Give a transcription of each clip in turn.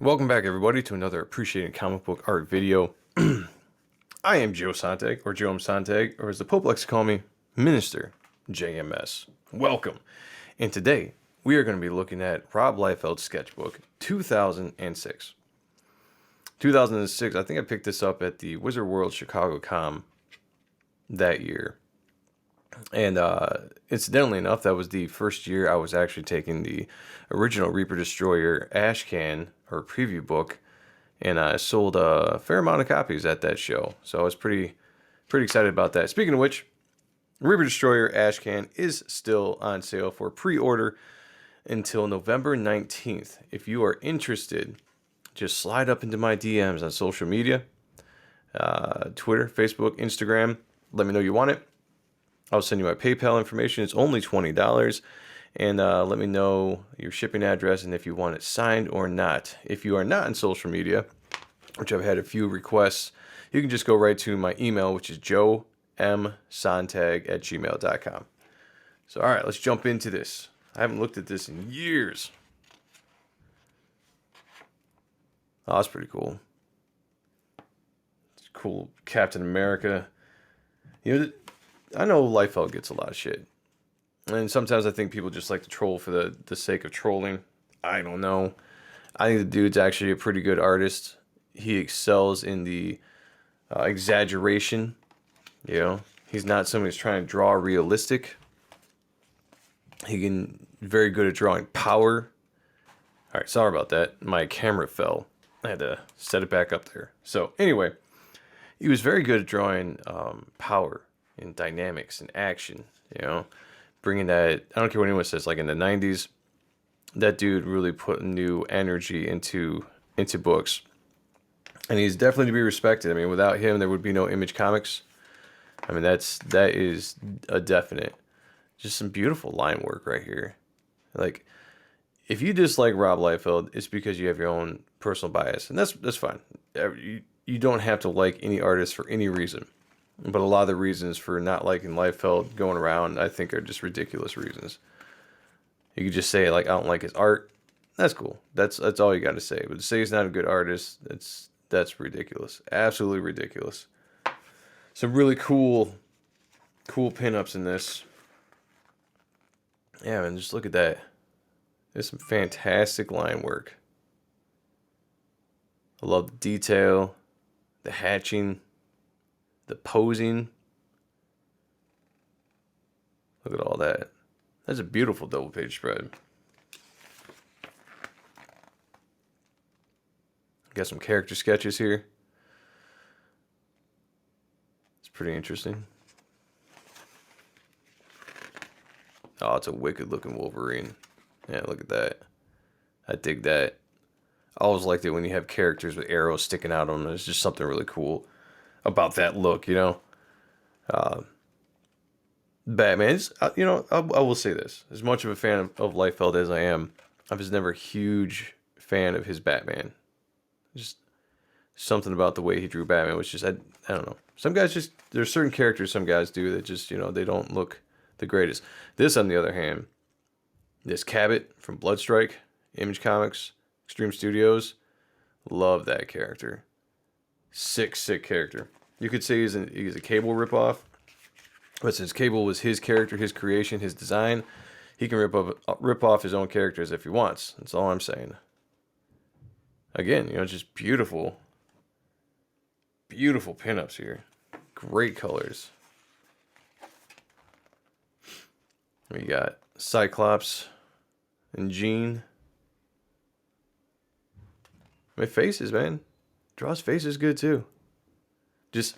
Welcome back, everybody, to another Appreciating Comic Book Art video. I am Joe Sontag, or Joe M. Sontag, or as the Pope likes to call me, Minister JMS. Welcome. And today, we are going to be looking at Rob Liefeld's Sketchbook, 2006. 2006, I think I picked this up at the Wizard World Chicago Com that year. And incidentally enough, that was the first year I was actually taking the original Reaper Destroyer ash can or preview book, and I sold a fair amount of copies at that show. So I was pretty excited about that. Speaking of which, Reaper Destroyer ash can is still on sale for pre-order until November 19th. If you are interested, just slide up into my DMs on social media, Twitter, Facebook, Instagram. Let me know you want it. I'll send you my PayPal information. It's only $20. And let me know your shipping address and if you want it signed or not. If you are not on social media, which I've had a few requests, you can just go right to my email, which is joemsontag@gmail.com. So, all right, let's jump into this. I haven't looked at this in years. Oh, that's pretty cool. It's cool. Captain America. You know, I know Liefeld gets a lot of shit. And sometimes I think people just like to troll for the sake of trolling. I don't know. I think the dude's actually a pretty good artist. He excels in the exaggeration. You know, he's not somebody who's trying to draw realistic. He can very good at drawing power. All right, sorry about that. My camera fell. I had to set it back up there. So anyway, he was very good at drawing power and dynamics and action, you know, bringing that. I don't care what anyone says, like in the 90s, that dude really put new energy into books, and he's definitely to be respected. I mean, without him there would be no Image Comics. I mean, that is a definite. Just some beautiful line work right here. Like, if you dislike Rob Liefeld, it's because you have your own personal bias, and that's fine. You don't have to like any artist for any reason. But a lot of the reasons for not liking Liefeld going around, I think, are just ridiculous reasons. You could just say, like, I don't like his art. That's cool. That's all you got to say. But to say he's not a good artist, that's ridiculous. Absolutely ridiculous. Some really cool pinups in this. Yeah, man, just look at that. There's some fantastic line work. I love the detail, the hatching, the posing. Look at all that. That's a beautiful double page spread. Got some character sketches here. It's pretty interesting. Oh, it's a wicked looking Wolverine. Yeah, look at that. I dig that. I always liked it when you have characters with arrows sticking out on them. There's just something really cool about that look, you know. Batman, you know, I will say this. As much of a fan of Liefeld as I am, I was never a huge fan of his Batman. Just something about the way he drew Batman was just, I don't know. Some guys just, there's certain characters some guys do that just, you know, they don't look the greatest. This, on the other hand, this Cabot from Bloodstrike, Image Comics, Extreme Studios, love that character. Sick character. You could say he's a Cable ripoff, but since Cable was his character, his creation, his design, he can rip off his own characters if he wants. That's all I'm saying. Again, you know, just beautiful pinups here. Great colors. We got Cyclops and Jean. My faces, man. Draws faces good too. Just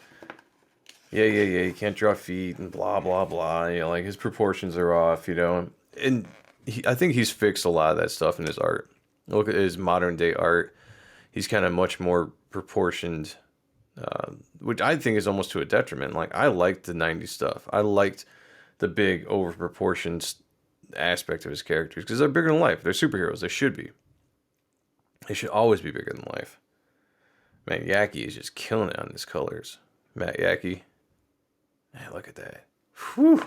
yeah. You can't draw feet and blah blah blah. You know, like his proportions are off. You know, and I think he's fixed a lot of that stuff in his art. Look at his modern day art. He's kind of much more proportioned, which I think is almost to a detriment. Like, I liked the 90s stuff. I liked the big over proportioned aspect of his characters because they're bigger than life. They're superheroes. They should be. They should always be bigger than life. Man, Yaki is just killing it on his colors. Matt Yaki. Man, look at that. Whew.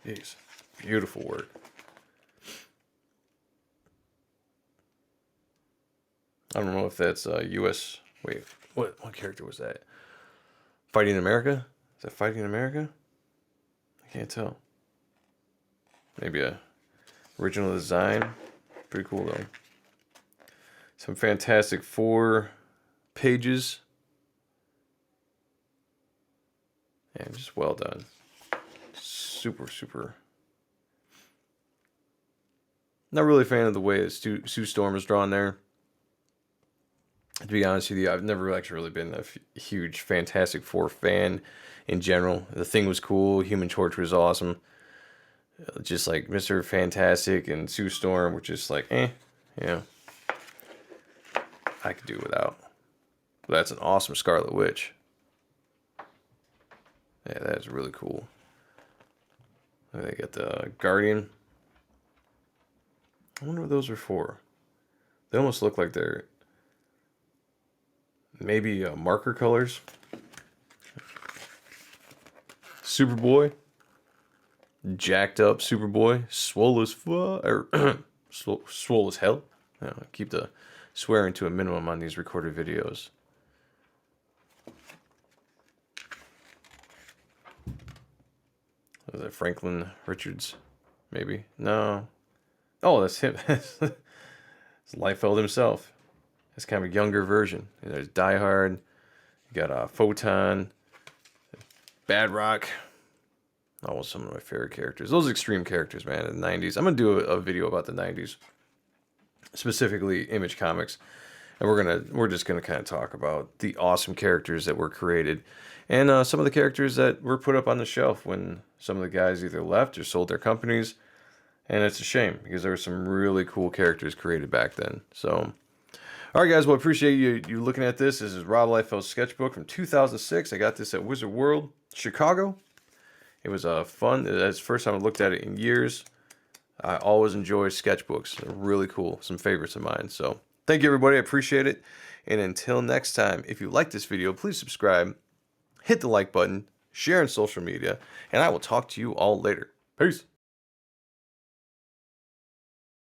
Jeez. Beautiful work. I don't know if that's U.S. Wait, what character was that? Fighting America? Is that Fighting America? I can't tell. Maybe a original design. Pretty cool though. Some Fantastic Four pages. And just well done. Super, super. Not really a fan of the way that Sue Storm is drawn there. To be honest with you, I've never actually really been a huge Fantastic Four fan in general. The Thing was cool. Human Torch was awesome. Just like Mr. Fantastic and Sue Storm were just like, yeah. I could do without. But that's an awesome Scarlet Witch. Yeah, that is really cool. They got the Guardian. I wonder what those are for. They almost look like they're maybe marker colors. Superboy. Jacked up Superboy. Swole as fuck. Or swole as hell. Keep the swearing to a minimum on these recorded videos. Was that Franklin Richards? Maybe. No. Oh, that's him. It's Liefeld himself. It's kind of a younger version. And there's Die Hard. You got Photon. Bad Rock. Oh, some of my favorite characters. Those extreme characters, man, in the 90s. I'm going to do a video about the 90s. Specifically Image Comics. And we're just gonna kind of talk about the awesome characters that were created, and some of the characters that were put up on the shelf when some of the guys either left or sold their companies. And it's a shame because there were some really cool characters created back then. So, all right, guys. Well, I appreciate you looking at this. This is Rob Liefeld's sketchbook from 2006. I got this at Wizard World, Chicago. It was fun. It's the first time I looked at it in years. I always enjoy sketchbooks. They're really cool. Some favorites of mine. So thank you, everybody. I appreciate it. And until next time, if you like this video, please subscribe, hit the like button, share on social media, and I will talk to you all later. Peace.